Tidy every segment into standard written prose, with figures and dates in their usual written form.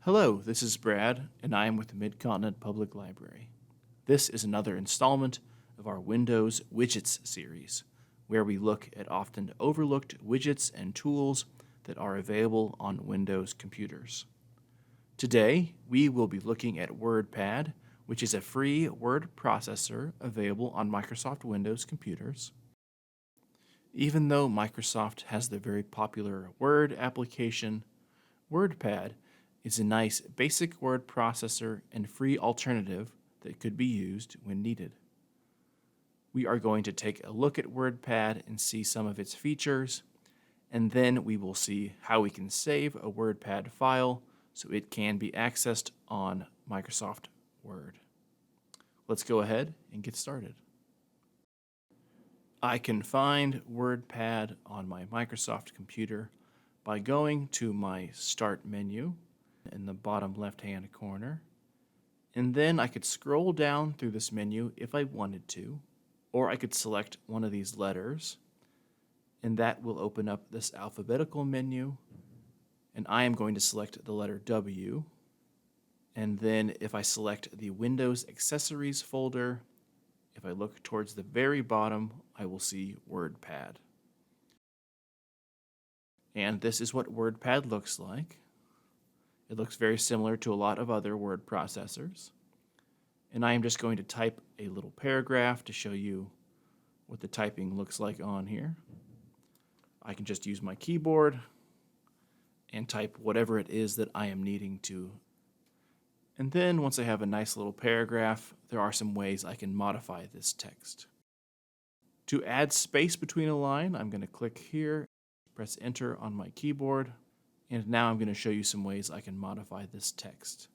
Hello, this is Brad, and I am with the Mid-Continent Public Library. This is another installment of our Windows Widgets series, where we look at often overlooked widgets and tools that are available on Windows computers. Today, we will be looking at WordPad, which is a free word processor available on Microsoft Windows computers. Even though Microsoft has the very popular Word application, WordPad is a nice basic word processor and free alternative that could be used when needed. We are going to take a look at WordPad and see some of its features, and then we will see how we can save a WordPad file so it can be accessed on Microsoft Word. Let's go ahead and get started. I can find WordPad on my Microsoft computer by going to my Start menu in the bottom left-hand corner, and then I could scroll down through this menu if I wanted to, or I could select one of these letters, and that will open up this alphabetical menu, and I am going to select the letter W, and then if I select the Windows Accessories folder, if I look towards the very bottom, I will see WordPad. And this is what WordPad looks like. It looks very similar to a lot of other word processors. And I am just going to type a little paragraph to show you what the typing looks like on here. I can just use my keyboard and type whatever it is that I am needing to. And then once I have a nice little paragraph, there are some ways I can modify this text. To add space between a line, I'm going to click here, press Enter on my keyboard, and now I'm going to show you some ways I can modify this text.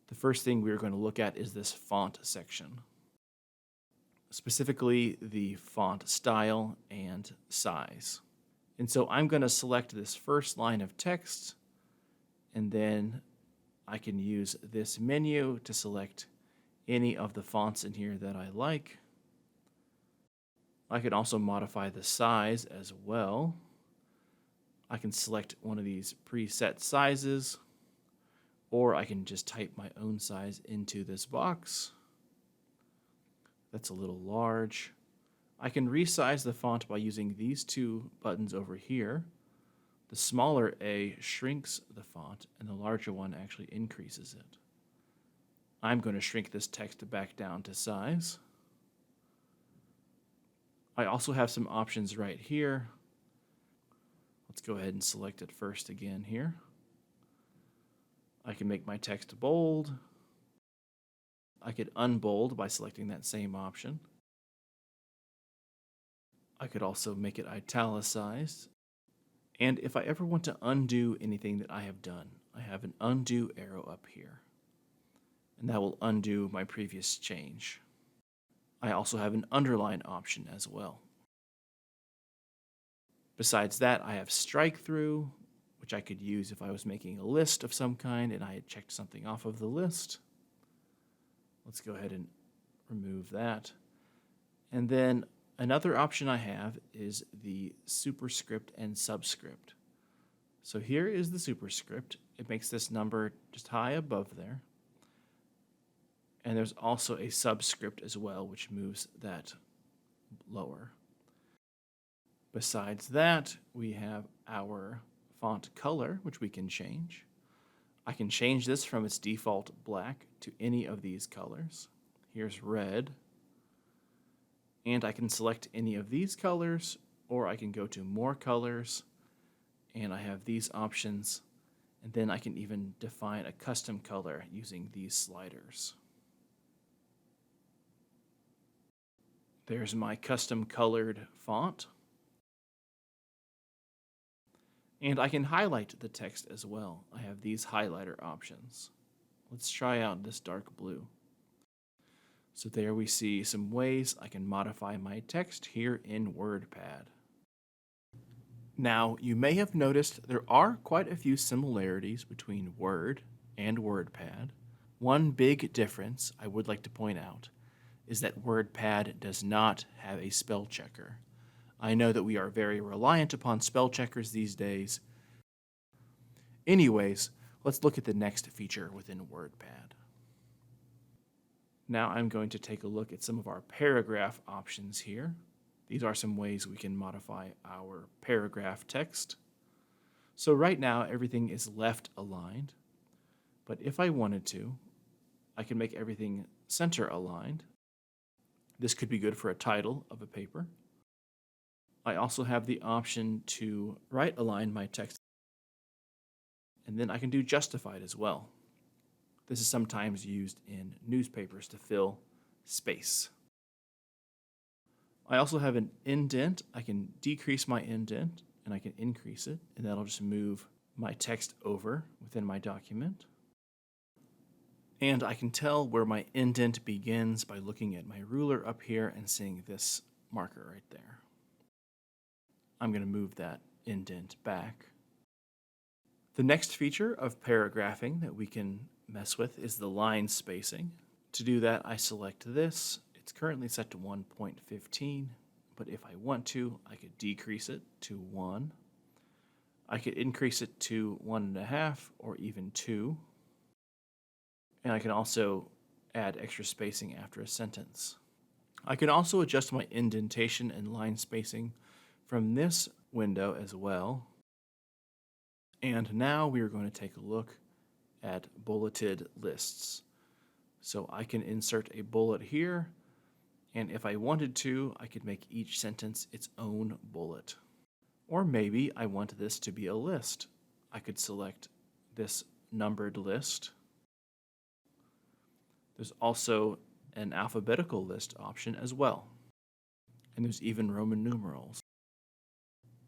The first thing we're going to look at is this font section, specifically the font style and size. And so I'm going to select this first line of text, and then I can use this menu to select any of the fonts in here that I like. I can also modify the size as well. I can select one of these preset sizes, or I can just type my own size into this box. That's a little large. I can resize the font by using these two buttons over here. The smaller A shrinks the font, and the larger one actually increases it. I'm going to shrink this text back down to size. I also have some options right here. Let's go ahead and select it first again here. I can make my text bold. I could unbold by selecting that same option. I could also make it italicized. And if I ever want to undo anything that I have done, I have an undo arrow up here. And that will undo my previous change. I also have an underline option as well. Besides that, I have strike through, which I could use if I was making a list of some kind and I had checked something off of the list. Let's go ahead and remove that. And then another option I have is the superscript and subscript. So here is the superscript. It makes this number just high above there. And there's also a subscript as well, which moves that lower. Besides that, we have our font color, which we can change. I can change this from its default black to any of these colors. Here's red. And I can select any of these colors, or I can go to more colors, and I have these options. And then I can even define a custom color using these sliders. There's my custom colored font. And I can highlight the text as well. I have these highlighter options. Let's try out this dark blue. So there we see some ways I can modify my text here in WordPad. Now, you may have noticed there are quite a few similarities between Word and WordPad. One big difference I would like to point out is that WordPad does not have a spell checker. I know that we are very reliant upon spell checkers these days. Anyways, Let's look at the next feature within WordPad. Now I'm going to take a look at some of our paragraph options here. These are some ways we can modify our paragraph text. So right now everything is left aligned, but if I wanted to, I can make everything center aligned. This could be good for a title of a paper. I also have the option to right align my text, and then I can do justified as well. This is sometimes used in newspapers to fill space. I also have an indent. I can decrease my indent and I can increase it, and that'll just move my text over within my document. And I can tell where my indent begins by looking at my ruler up here and seeing this marker right there. I'm going to move that indent back. The next feature of paragraphing that we can mess with is the line spacing. To do that, I select this. It's currently set to 1.15, but if I want to, I could decrease it to 1. I could increase it to 1.5 or even 2. And I can also add extra spacing after a sentence. I can also adjust my indentation and line spacing from this window as well. And now we are going to take a look at bulleted lists. So I can insert a bullet here, and if I wanted to, I could make each sentence its own bullet. Or maybe I want this to be a list. I could select this numbered list. There's also an alphabetical list option as well. And there's even Roman numerals.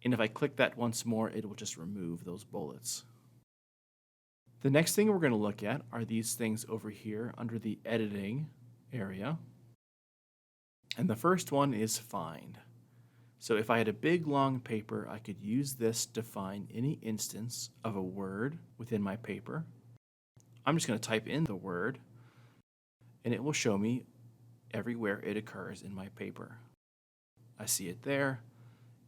And if I click that once more, it will just remove those bullets. The next thing we're going to look at are these things over here under the editing area. And the first one is find. So if I had a big long paper, I could use this to find any instance of a word within my paper. I'm just going to type in the word, and it will show me everywhere it occurs in my paper. I see it there,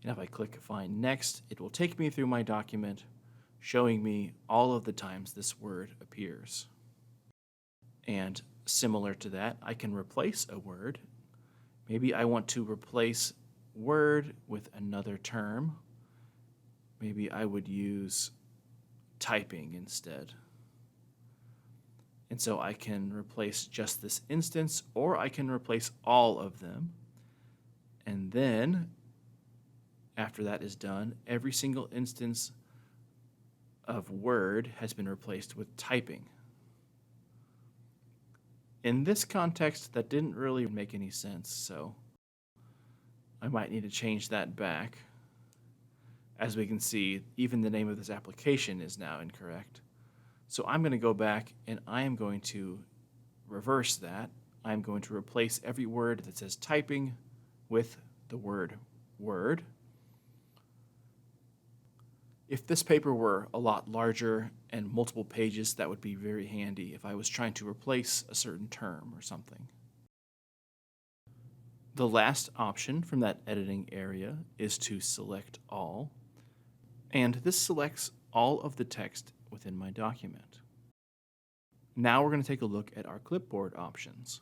and if I click Find Next, it will take me through my document, showing me all of the times this word appears. And similar to that, I can replace a word. Maybe I want to replace word with another term. Maybe I would use typing instead. And so I can replace just this instance, or I can replace all of them. And then, after that is done, every single instance of word has been replaced with typing. In this context, that didn't really make any sense, so I might need to change that back. As we can see, even the name of this application is now incorrect. So I'm going to go back and I am going to reverse that. I'm going to replace every word that says typing with the word word. If this paper were a lot larger and multiple pages, that would be very handy if I was trying to replace a certain term or something. The last option from that editing area is to select all, and this selects all of the text within my document. Now we're going to take a look at our clipboard options.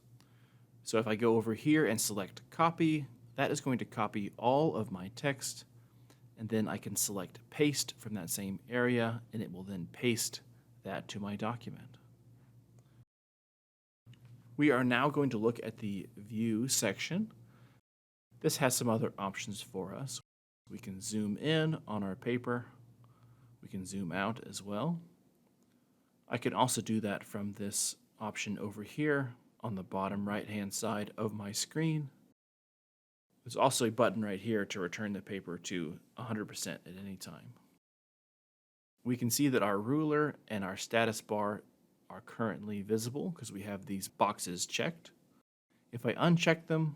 So if I go over here and select copy, that is going to copy all of my text, and then I can select paste from that same area, and it will then paste that to my document. We are now going to look at the view section. This has some other options for us. We can zoom in on our paper. We can zoom out as well. I can also do that from this option over here on the bottom right-hand side of my screen. There's also a button right here to return the paper to 100% at any time. We can see that our ruler and our status bar are currently visible because we have these boxes checked. If I uncheck them,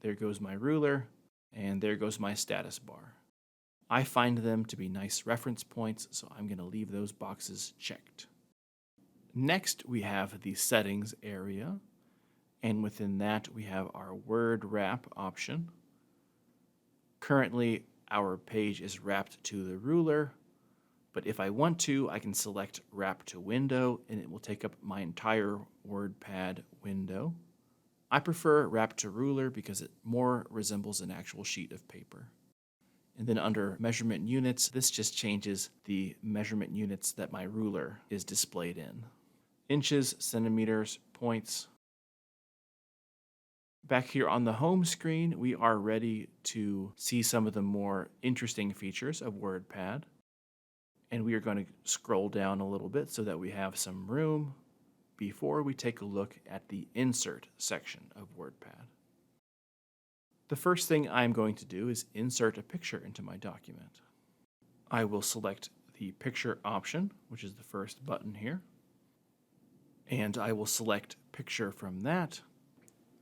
there goes my ruler, and there goes my status bar. I find them to be nice reference points, so I'm going to leave those boxes checked. Next, we have the settings area, and within that, we have our word wrap option. Currently, our page is wrapped to the ruler, But if I want to, I can select Wrap to Window, and it will take up my entire WordPad window. I prefer Wrap to Ruler because it more resembles an actual sheet of paper. And then under Measurement Units, this just changes the measurement units that my ruler is displayed in. Inches, centimeters, points. Back here on the home screen, we are ready to see some of the more interesting features of WordPad. And we are going to scroll down a little bit so that we have some room before we take a look at the Insert section of WordPad. The first thing I'm going to do is insert a picture into my document. I will select the picture option, which is the first button here, and I will select picture from that.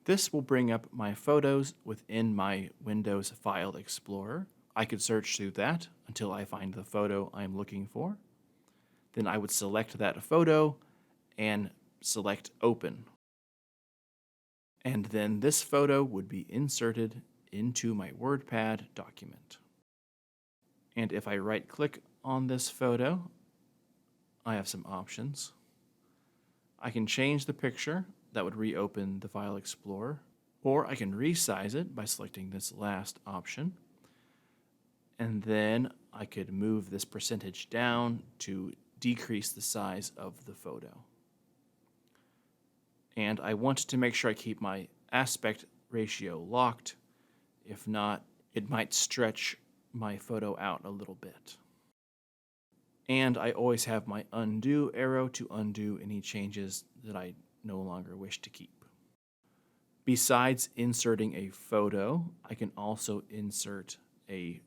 This will bring up my photos within my Windows File Explorer. I could search through that until I find the photo I'm looking for. Then I would select that photo and select Open. And then this photo would be inserted into my WordPad document. And if I right-click on this photo, I have some options. I can change the picture. That would reopen the File Explorer. Or I can resize it by selecting this last option. And then I could move this percentage down to decrease the size of the photo. And I want to make sure I keep my aspect ratio locked. If not, it might stretch my photo out a little bit. And I always have my undo arrow to undo any changes that I no longer wish to keep. Besides inserting a photo, I can also insert a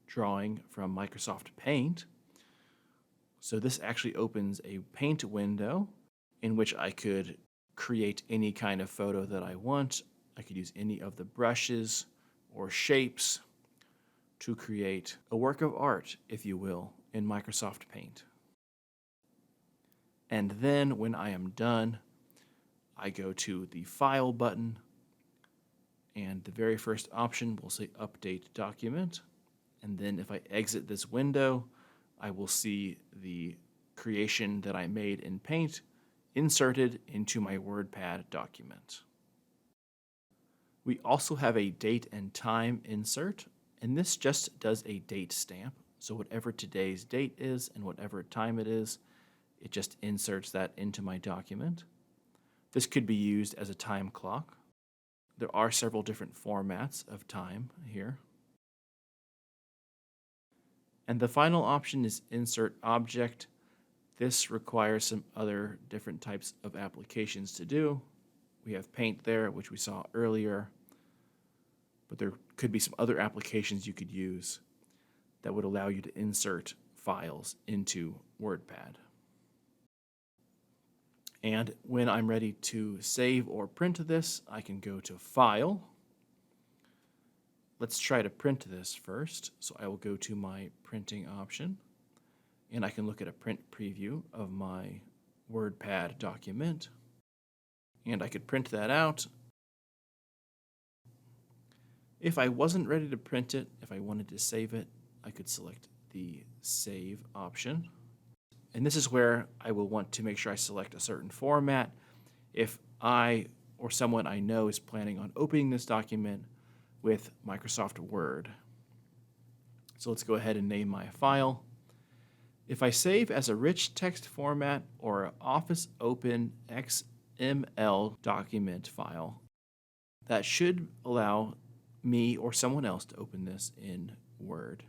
drawing from Microsoft Paint. So this actually opens a Paint window in which I could create any kind of photo that I want. I could use any of the brushes or shapes to create a work of art, if you will, in Microsoft Paint. And then when I am done, I go to the File button, and the very first option will say Update Document. And then if I exit this window, I will see the creation that I made in Paint inserted into my WordPad document. We also have a date and time insert, and this just does a date stamp. So whatever today's date is and whatever time it is, it just inserts that into my document. This could be used as a time clock. There are several different formats of time here. And the final option is Insert Object. This requires some other different types of applications to do. We have Paint there, which we saw earlier, but there could be some other applications you could use that would allow you to insert files into WordPad. And when I'm ready to save or print this, I can go to File. Let's try to print this first. So I will go to my printing option, and I can look at a print preview of my WordPad document. And I could print that out. If I wasn't ready to print it, if I wanted to save it, I could select the Save option. And this is where I will want to make sure I select a certain format. If I or someone I know is planning on opening this document with Microsoft Word. So let's go ahead and name my file. If I save as a rich text format or an Office Open XML document file, that should allow me or someone else to open this in Word.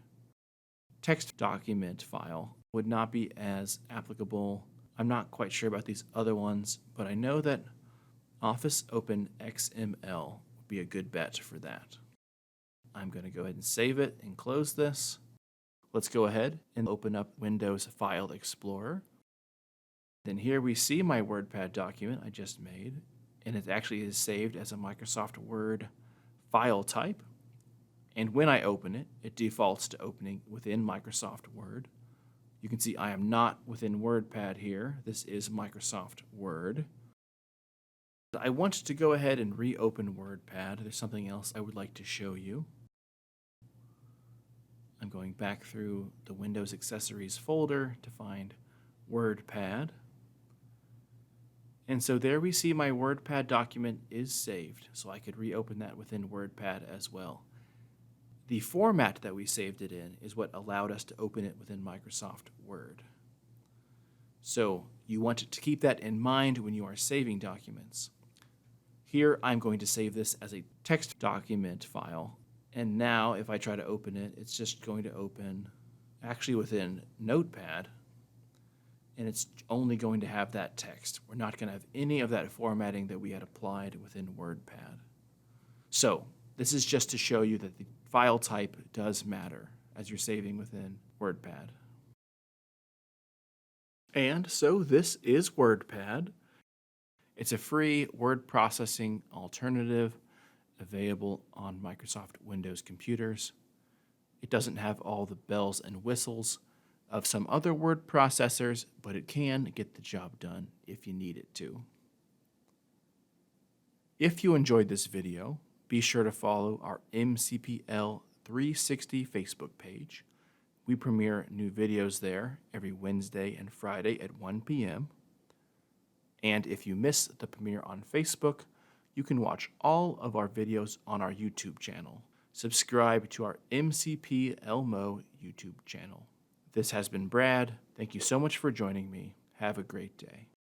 Text document file would not be as applicable. I'm not quite sure about these other ones, but I know that Office Open XML would be a good bet for that. I'm going to go ahead and save it and close this. Let's go ahead and open up Windows File Explorer. Then here we see my WordPad document I just made, and it actually is saved as a Microsoft Word file type. And when I open it, it defaults to opening within Microsoft Word. You can see I am not within WordPad here. This is Microsoft Word. I want to go ahead and reopen WordPad. There's something else I would like to show you. I'm going back through the Windows Accessories folder to find WordPad. And so there we see my WordPad document is saved, so I could reopen that within WordPad as well. The format that we saved it in is what allowed us to open it within Microsoft Word. So you want to keep that in mind when you are saving documents. Here I'm going to save this as a text document file. And now if I try to open it, it's just going to open actually within Notepad. And it's only going to have that text. We're not going to have any of that formatting that we had applied within WordPad. So this is just to show you that the file type does matter as you're saving within WordPad. And so this is WordPad. It's a free word processing alternative available on Microsoft Windows computers. It doesn't have all the bells and whistles of some other word processors, but it can get the job done if you need it to. If you enjoyed this video, be sure to follow our MCPL 360 Facebook page. We premiere new videos there every Wednesday and Friday at 1 p.m. And if you miss the premiere on Facebook, you can watch all of our videos on our YouTube channel. Subscribe to our MCPLMO YouTube channel. This has been Brad. Thank you so much for joining me. Have a great day.